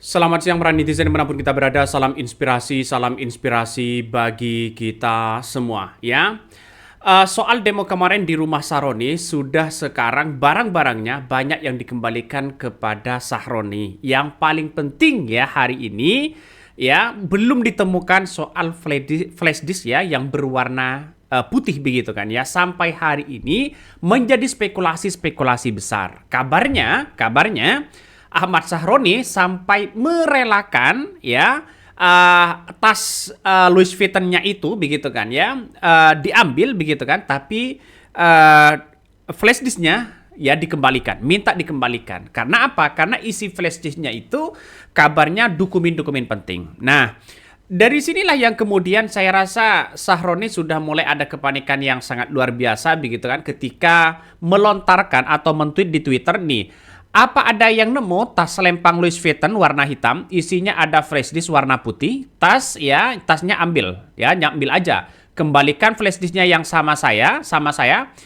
Selamat siang para netizen dimanapun kita berada, salam inspirasi bagi kita semua ya. Soal demo kemarin di rumah Sahroni, sudah sekarang barang-barangnya banyak yang dikembalikan kepada Sahroni. Yang paling penting ya hari ini ya belum ditemukan soal flash disk ya yang berwarna putih begitu kan ya, sampai hari ini menjadi spekulasi-spekulasi besar. Kabarnya Ahmad Sahroni sampai merelakan ya tas Louis Vuitton-nya itu begitu kan ya, diambil begitu kan, tapi flash disk-nya ya dikembalikan, minta dikembalikan. Karena apa? Karena isi flash disk-nya itu kabarnya dokumen-dokumen penting. Nah, dari sinilah yang kemudian saya rasa Sahroni sudah mulai ada kepanikan yang sangat luar biasa begitu kan, ketika melontarkan atau men-tweet di Twitter nih. Apa ada yang nemu tas selempang Louis Vuitton warna hitam, isinya ada flash disk warna putih, tasnya ambil aja. Kembalikan flash disknya yang sama saya,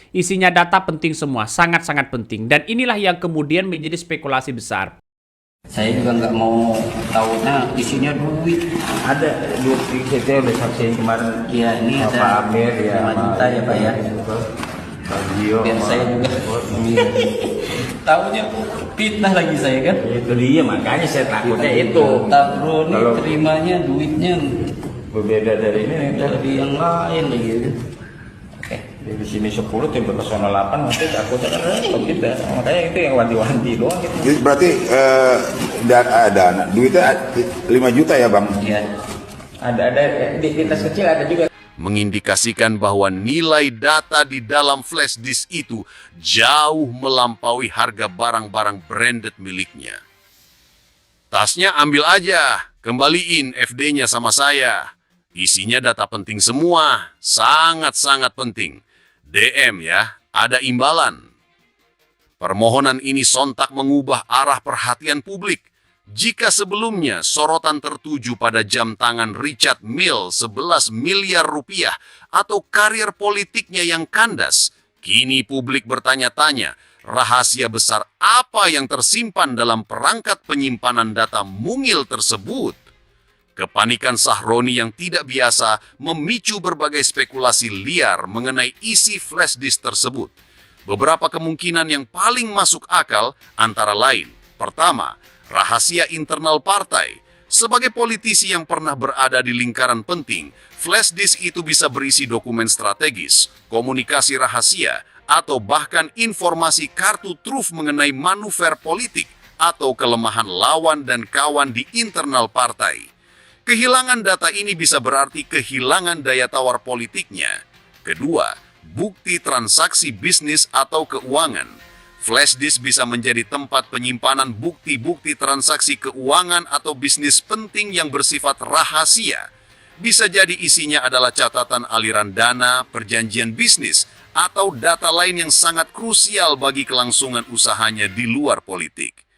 isinya data penting semua, sangat-sangat penting. Dan inilah yang kemudian menjadi spekulasi besar. Saya juga nggak mau tahunya isinya duit. Ada duit saya udah saksiin kemarin. Iya, ini Pak ada Amir ya, 5 juta ya Pak ya. Pak Gio, Biar saya juga tahunya fitnah lagi saya kan. itu dia makanya saya takutnya itu. Tak bro, nih Kalau terimanya duitnya berbeda dari ini dari yang lain lagi. Oke. di sini 10 tiba ke zona 8 nanti takutnya kan repot kita. Makanya itu yang wanti-wanti doang gitu. Jadi berarti dana duitnya 5 juta ya bang? Iya. Ada di tas kecil ada juga. Mengindikasikan bahwa nilai data di dalam flash disk itu jauh melampaui harga barang-barang branded miliknya. Tasnya ambil aja, kembaliin FD-nya sama saya. Isinya data penting semua, sangat-sangat penting. DM ya, ada imbalan. Permohonan ini sontak mengubah arah perhatian publik. Jika sebelumnya sorotan tertuju pada jam tangan Richard Mille 11 miliar rupiah atau karir politiknya yang kandas, kini publik bertanya-tanya rahasia besar apa yang tersimpan dalam perangkat penyimpanan data mungil tersebut. Kepanikan Sahroni yang tidak biasa memicu berbagai spekulasi liar mengenai isi flash disk tersebut. Beberapa kemungkinan yang paling masuk akal antara lain, pertama, rahasia internal partai. Sebagai politisi yang pernah berada di lingkaran penting, flash disk itu bisa berisi dokumen strategis, komunikasi rahasia, atau bahkan informasi kartu truf mengenai manuver politik atau kelemahan lawan dan kawan di internal partai. Kehilangan data ini bisa berarti kehilangan daya tawar politiknya. Kedua, bukti transaksi bisnis atau keuangan. Flash disk bisa menjadi tempat penyimpanan bukti-bukti transaksi keuangan atau bisnis penting yang bersifat rahasia. Bisa jadi isinya adalah catatan aliran dana, perjanjian bisnis, atau data lain yang sangat krusial bagi kelangsungan usahanya di luar politik.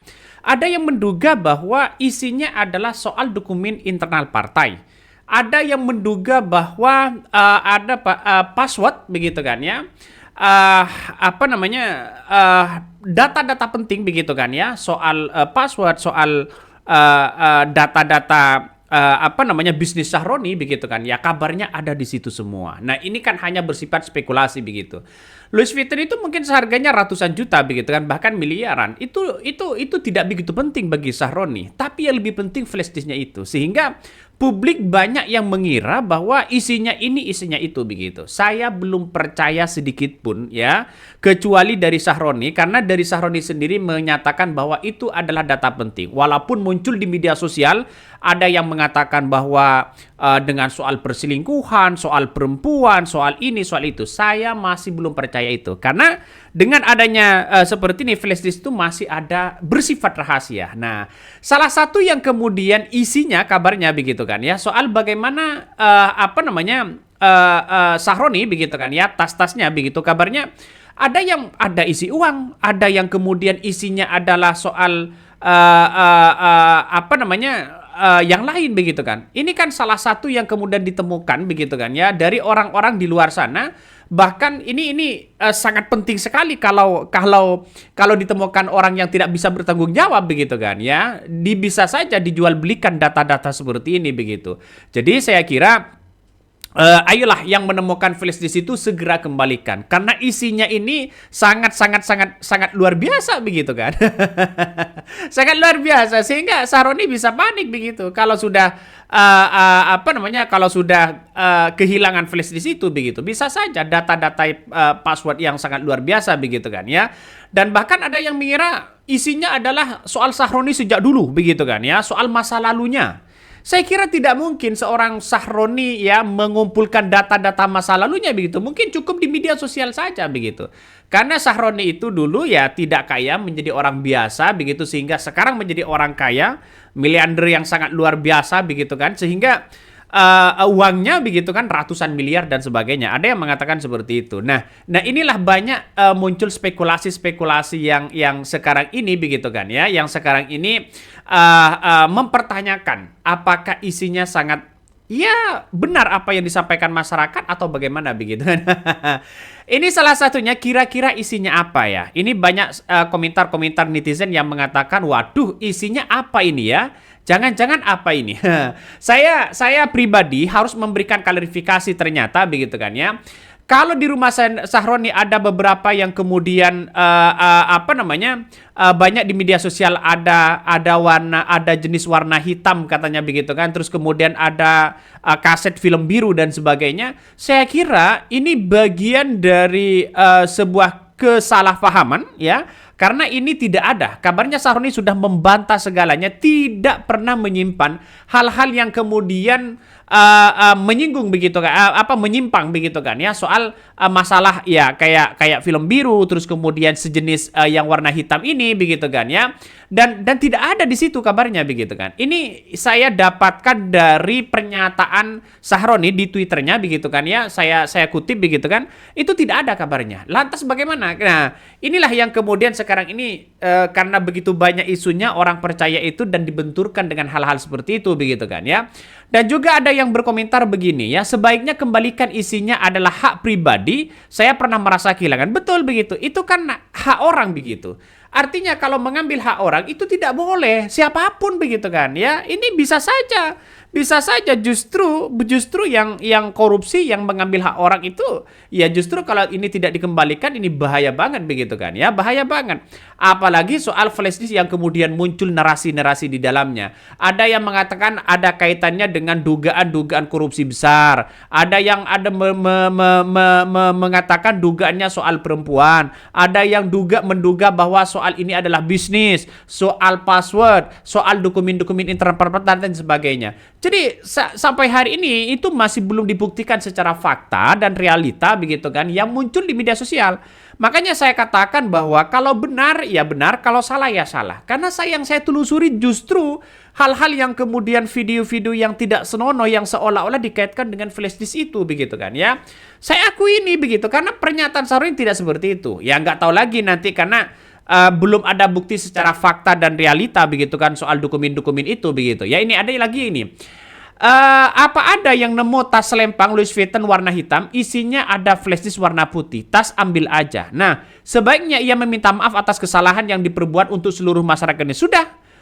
Ada yang menduga bahwa isinya adalah soal dokumen internal partai. Ada yang menduga bahwa ada password begitu kan ya. Data-data penting begitu kan ya, soal password, soal data-data bisnis Sahroni begitu kan ya, kabarnya ada di situ semua. Nah, ini kan hanya bersifat spekulasi begitu. Louis Vuitton itu mungkin seharganya ratusan juta begitu kan, bahkan miliaran. Itu tidak begitu penting bagi Sahroni, tapi yang lebih penting flash disk-nya itu. Sehingga publik banyak yang mengira bahwa isinya ini, isinya itu begitu. Saya belum percaya sedikit pun ya, kecuali dari Sahroni, karena dari Sahroni sendiri menyatakan bahwa itu adalah data penting. Walaupun muncul di media sosial, ada yang mengatakan bahwa dengan soal perselingkuhan, soal perempuan, soal ini, soal itu. Saya masih belum percaya itu. Karena dengan adanya seperti ini, flash disk itu masih ada bersifat rahasia. Nah, salah satu yang kemudian isinya kabarnya begitu kan ya, soal bagaimana Sahroni begitu kan ya, tas-tasnya begitu, kabarnya ada isi uang, ada yang kemudian isinya adalah soal yang lain begitu kan. Ini kan salah satu yang kemudian ditemukan begitu kan ya dari orang-orang di luar sana. Bahkan ini sangat penting sekali kalau ditemukan orang yang tidak bisa bertanggung jawab begitu kan ya. Bisa saja dijual belikan data-data seperti ini begitu. Jadi saya kira ayolah yang menemukan flash disk itu segera kembalikan karena isinya ini sangat luar biasa begitu kan. Sangat luar biasa sehingga Sahroni bisa panik begitu kalau sudah kalau sudah kehilangan flash disk itu begitu. Bisa saja data-data password yang sangat luar biasa begitu kan ya. Dan bahkan ada yang mengira isinya adalah soal Sahroni sejak dulu begitu kan ya, soal masa lalunya. Saya kira tidak mungkin seorang Sahroni ya mengumpulkan data-data masa lalunya begitu. Mungkin cukup di media sosial saja begitu. Karena Sahroni itu dulu ya tidak kaya menjadi orang biasa begitu sehingga sekarang menjadi orang kaya, miliarder yang sangat luar biasa begitu kan sehingga uangnya begitu kan ratusan miliar dan sebagainya. Ada yang mengatakan seperti itu. Nah inilah banyak muncul spekulasi-spekulasi yang sekarang ini begitu kan ya, yang sekarang ini mempertanyakan apakah isinya sangat ya benar apa yang disampaikan masyarakat atau bagaimana begitu kan. Ini salah satunya kira-kira isinya apa ya. Ini banyak komentar-komentar netizen yang mengatakan waduh isinya apa ini ya. Jangan-jangan apa ini? Saya pribadi harus memberikan klarifikasi ternyata begitu kan ya. Kalau di rumah Sahroni ada beberapa yang kemudian banyak di media sosial ada jenis warna hitam katanya begitu kan. Terus kemudian ada kaset film biru dan sebagainya. Saya kira ini bagian dari sebuah kesalahpahaman ya. Karena ini tidak ada. Kabarnya Sahroni sudah membantah segalanya, tidak pernah menyimpan hal-hal yang kemudian menyinggung begitu kan, menyimpang begitu kan ya soal masalah ya kayak film biru terus kemudian sejenis yang warna hitam ini begitu kan ya. Dan tidak ada di situ kabarnya begitu kan. Ini saya dapatkan dari pernyataan Sahroni di Twitternya begitu kan ya. Saya kutip begitu kan. Itu tidak ada kabarnya. Lantas bagaimana? Nah, inilah yang kemudian sekarang ini karena begitu banyak isunya orang percaya itu dan dibenturkan dengan hal-hal seperti itu begitu kan ya. Dan juga ada yang berkomentar begini ya, sebaiknya kembalikan isinya adalah hak pribadi. Saya pernah merasa kehilangan. Betul begitu. Itu kan hak orang begitu. Artinya kalau mengambil hak orang itu tidak boleh siapapun begitu kan ya. Ini bisa saja justru yang korupsi yang mengambil hak orang itu ya justru kalau ini tidak dikembalikan ini bahaya banget begitu kan ya, bahaya banget. Apalagi soal flash disk yang kemudian muncul narasi-narasi di dalamnya. Ada yang mengatakan ada kaitannya dengan dugaan-dugaan korupsi besar. Ada yang mengatakan dugaannya soal perempuan. Ada yang menduga bahwa soal ini adalah bisnis, soal password, soal dokumen-dokumen interpersonal dan sebagainya. Jadi sampai hari ini itu masih belum dibuktikan secara fakta dan realita begitu kan yang muncul di media sosial. Makanya saya katakan bahwa kalau benar ya benar, kalau salah ya salah. Karena yang saya telusuri justru hal-hal yang kemudian video-video yang tidak senonoh yang seolah-olah dikaitkan dengan flash disk itu begitu kan ya. Saya akui ini begitu karena pernyataan Sahroni tidak seperti itu. Ya nggak tahu lagi nanti karena belum ada bukti secara fakta dan realita begitu kan soal dokumen-dokumen itu begitu. Ya ini ada lagi ini. Apa ada yang nemu tas selempang Louis Vuitton warna hitam, isinya ada flash disk warna putih. Tas ambil aja. Nah, sebaiknya ia meminta maaf atas kesalahan yang diperbuat untuk seluruh masyarakat ini.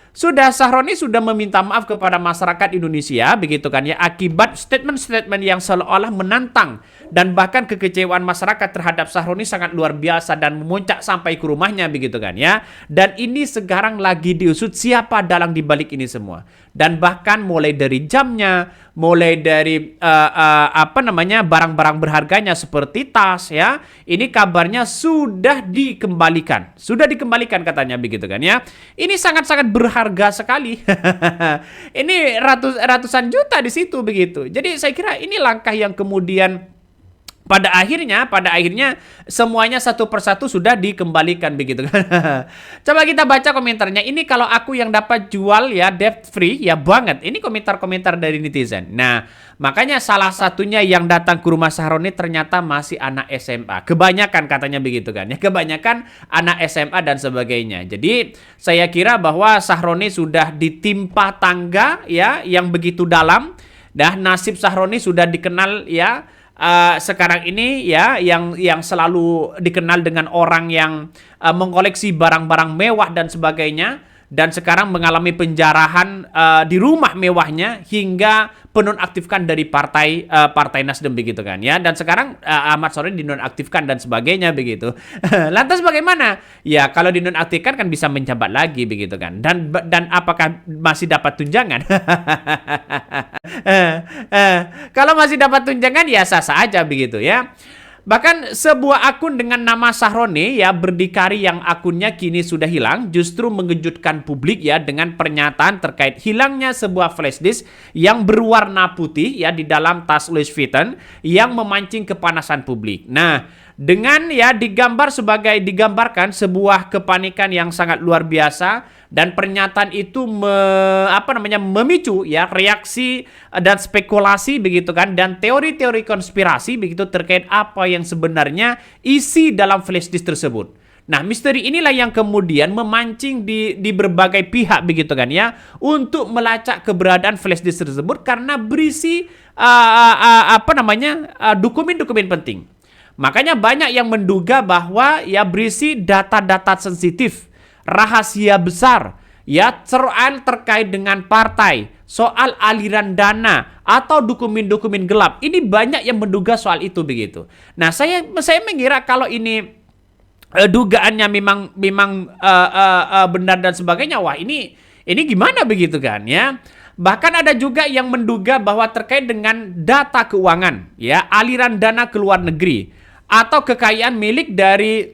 Sudah Sahroni sudah meminta maaf kepada masyarakat Indonesia begitu kan ya akibat statement-statement yang seolah-olah menantang dan bahkan kekecewaan masyarakat terhadap Sahroni sangat luar biasa dan memuncak sampai ke rumahnya begitu kan ya. Dan ini sekarang lagi diusut siapa dalang di balik ini semua. Dan bahkan mulai dari jamnya, mulai dari barang-barang berharganya seperti tas ya. Ini kabarnya sudah dikembalikan. Sudah dikembalikan katanya begitu kan ya. Ini sangat-sangat berharga sekali. Ini ratusan juta di situ begitu. Jadi saya kira ini langkah yang kemudian pada akhirnya semuanya satu persatu sudah dikembalikan begitu kan. Coba kita baca komentarnya. Ini kalau aku yang dapat jual ya debt free ya banget. Ini komentar-komentar dari netizen. Nah, makanya salah satunya yang datang ke rumah Sahroni ternyata masih anak SMA. Kebanyakan katanya begitu kan ya. Kebanyakan anak SMA dan sebagainya. Jadi saya kira bahwa Sahroni sudah ditimpa tangga ya yang begitu dalam. Dan nasib Sahroni sudah dikenal ya. Sekarang ini ya yang selalu dikenal dengan orang yang mengkoleksi barang-barang mewah dan sebagainya, dan sekarang mengalami penjarahan di rumah mewahnya hingga penonaktifkan dari partai Nasdem begitu kan ya, dan sekarang Ahmad Sahroni dinonaktifkan dan sebagainya begitu. Lantas bagaimana? Ya kalau dinonaktifkan kan bisa menjabat lagi begitu kan, dan apakah masih dapat tunjangan? Kalau masih dapat tunjangan ya sah-sah aja begitu ya. Bahkan sebuah akun dengan nama Sahroni ya berdikari yang akunnya kini sudah hilang justru mengejutkan publik ya dengan pernyataan terkait hilangnya sebuah flash disk yang berwarna putih ya di dalam tas Louis Vuitton yang memancing kepanasan publik. Nah, dengan ya digambarkan sebuah kepanikan yang sangat luar biasa, dan pernyataan itu memicu ya reaksi dan spekulasi begitu kan, dan teori-teori konspirasi begitu terkait apa yang sebenarnya isi dalam flash disk tersebut. Nah, misteri inilah yang kemudian memancing di berbagai pihak begitu kan ya untuk melacak keberadaan flash disk tersebut karena berisi dokumen-dokumen penting. Makanya banyak yang menduga bahwa ya berisi data-data sensitif, rahasia besar, ya soal terkait dengan partai, soal aliran dana atau dokumen-dokumen gelap. Ini banyak yang menduga soal itu begitu. Nah, saya mengira kalau ini dugaannya memang benar dan sebagainya, wah ini gimana begitu kan ya. Bahkan ada juga yang menduga bahwa terkait dengan data keuangan, ya aliran dana ke luar negeri atau kekayaan milik dari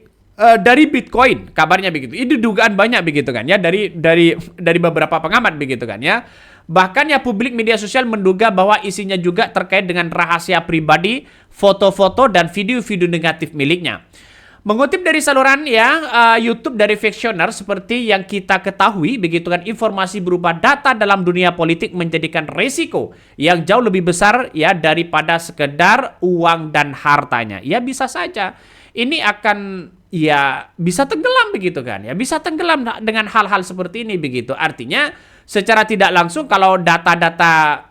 Bitcoin, kabarnya begitu. Itu dugaan banyak begitu kan ya dari beberapa pengamat begitu kan ya. Bahkan ya publik media sosial menduga bahwa isinya juga terkait dengan rahasia pribadi, foto-foto dan video-video negatif miliknya. Mengutip dari saluran YouTube dari Factioner, seperti yang kita ketahui begitu kan, informasi berupa data dalam dunia politik menjadikan resiko yang jauh lebih besar ya daripada sekedar uang dan hartanya. Ya bisa saja ini akan ya bisa tenggelam begitu kan ya, bisa tenggelam dengan hal-hal seperti ini begitu. Artinya secara tidak langsung kalau data-data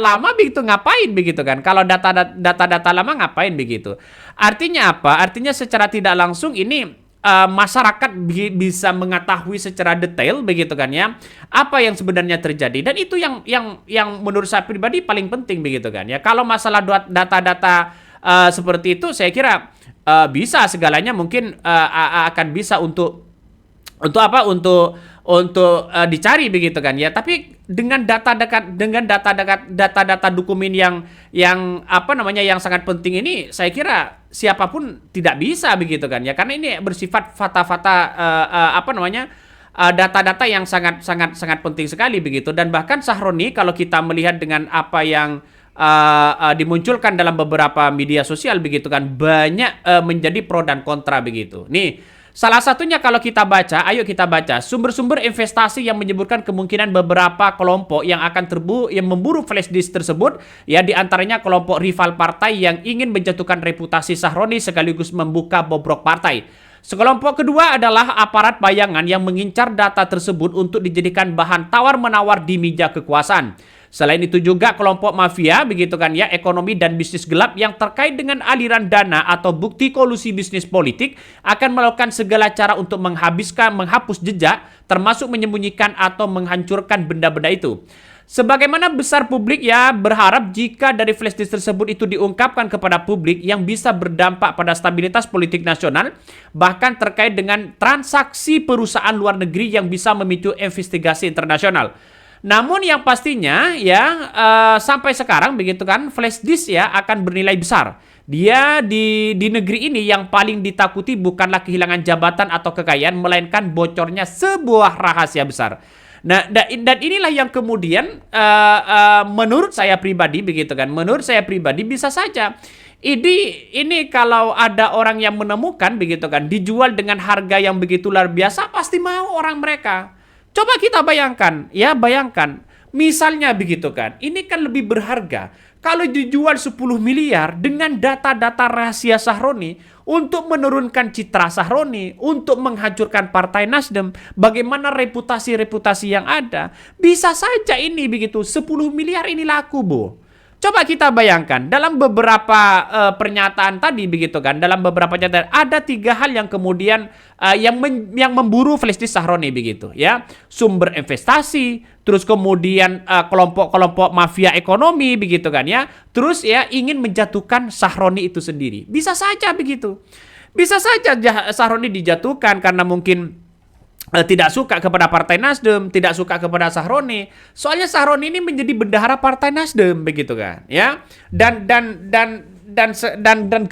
lama begitu ngapain begitu kan? Kalau data-data lama ngapain begitu? Artinya apa? Artinya secara tidak langsung ini masyarakat bisa mengetahui secara detail begitu kan ya, apa yang sebenarnya terjadi, dan itu yang menurut saya pribadi paling penting begitu kan ya. Kalau masalah data-data seperti itu saya kira bisa segalanya mungkin akan bisa untuk dicari begitu kan ya. Tapi dengan data-data dokumen yang sangat penting ini, saya kira siapapun tidak bisa begitu kan ya, karena ini bersifat data-data yang sangat penting sekali begitu. Dan bahkan Sahroni kalau kita melihat dengan apa yang dimunculkan dalam beberapa media sosial begitu kan, banyak menjadi pro dan kontra begitu. Nih, salah satunya kalau kita baca, ayo kita baca sumber-sumber investasi yang menyebutkan kemungkinan beberapa kelompok yang akan memburu flash disk tersebut, ya diantaranya kelompok rival partai yang ingin menjatuhkan reputasi Sahroni sekaligus membuka bobrok partai. Sekelompok kedua adalah aparat bayangan yang mengincar data tersebut untuk dijadikan bahan tawar-menawar di meja kekuasaan. Selain itu juga kelompok mafia begitu kan ya, ekonomi dan bisnis gelap yang terkait dengan aliran dana atau bukti kolusi bisnis politik akan melakukan segala cara untuk menghapus jejak, termasuk menyembunyikan atau menghancurkan benda-benda itu. Sebagaimana besar publik ya berharap jika dari flash disk tersebut itu diungkapkan kepada publik yang bisa berdampak pada stabilitas politik nasional, bahkan terkait dengan transaksi perusahaan luar negeri yang bisa memicu investigasi internasional. Namun yang pastinya ya sampai sekarang begitu kan, flash disk ya akan bernilai besar. Dia di negeri ini yang paling ditakuti bukanlah kehilangan jabatan atau kekayaan, melainkan bocornya sebuah rahasia besar. Nah, dan inilah yang kemudian menurut saya pribadi begitu kan. Menurut saya pribadi bisa saja ini kalau ada orang yang menemukan begitu kan, dijual dengan harga yang begitu luar biasa, pasti mau orang mereka. Coba kita bayangkan, ya bayangkan. Misalnya begitu kan, ini kan lebih berharga. Kalau dijual 10 miliar dengan data-data rahasia Sahroni untuk menurunkan citra Sahroni, untuk menghancurkan Partai Nasdem, bagaimana reputasi-reputasi yang ada, bisa saja ini begitu, 10 miliar ini laku, Bu. Coba kita bayangkan, dalam beberapa pernyataan tadi begitu kan, dalam beberapa pernyataan ada 3 hal yang kemudian yang memburu flash disk Sahroni begitu ya. Sumber investasi, terus kemudian kelompok-kelompok mafia ekonomi begitu kan ya. Terus ya ingin menjatuhkan Sahroni itu sendiri. Bisa saja begitu. Bisa saja Sahroni dijatuhkan karena mungkin tidak suka kepada Partai Nasdem, tidak suka kepada Sahroni. Soalnya Sahroni ini menjadi bendahara Partai Nasdem begitu kan, ya. Dan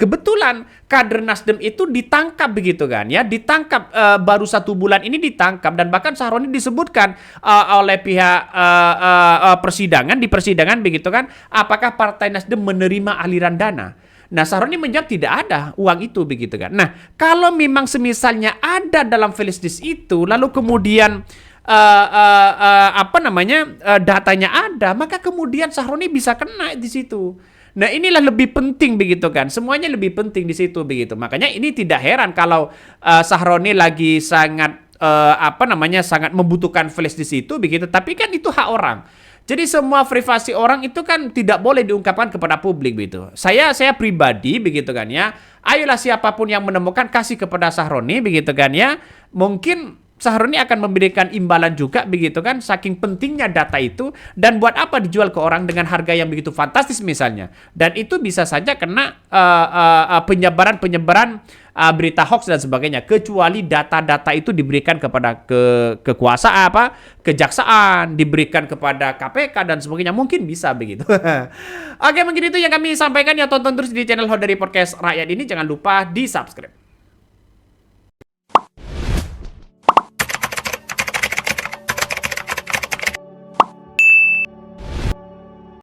kebetulan kader Nasdem itu ditangkap begitu kan, ya. Ditangkap baru 1 bulan ini ditangkap, dan bahkan Sahroni disebutkan oleh pihak persidangan, di persidangan begitu kan, apakah Partai Nasdem menerima aliran dana. Nah, Sahroni menjawab tidak ada uang itu begitu kan. Nah, kalau memang semisalnya ada dalam flash disk itu, lalu kemudian datanya ada, maka kemudian Sahroni bisa kena di situ. Nah, inilah lebih penting begitu kan. Semuanya lebih penting di situ begitu. Makanya ini tidak heran kalau Sahroni lagi sangat sangat membutuhkan flash disk itu begitu, tapi kan itu hak orang. Jadi semua privasi orang itu kan tidak boleh diungkapkan kepada publik begitu. Saya pribadi begitu kan ya. Ayolah siapapun yang menemukan kasih kepada Sahroni begitu kan ya. Mungkin Sahroni akan memberikan imbalan juga begitu kan, saking pentingnya data itu, dan buat apa dijual ke orang dengan harga yang begitu fantastis misalnya. Dan itu bisa saja kena penyebaran berita hoax dan sebagainya, kecuali data-data itu diberikan kepada kekuasaan kejaksaan, diberikan kepada KPK dan sebagainya, mungkin bisa begitu. Oke, mungkin itu yang kami sampaikan ya. Tonton terus di channel Hodari Podcast Rakyat ini, jangan lupa di subscribe.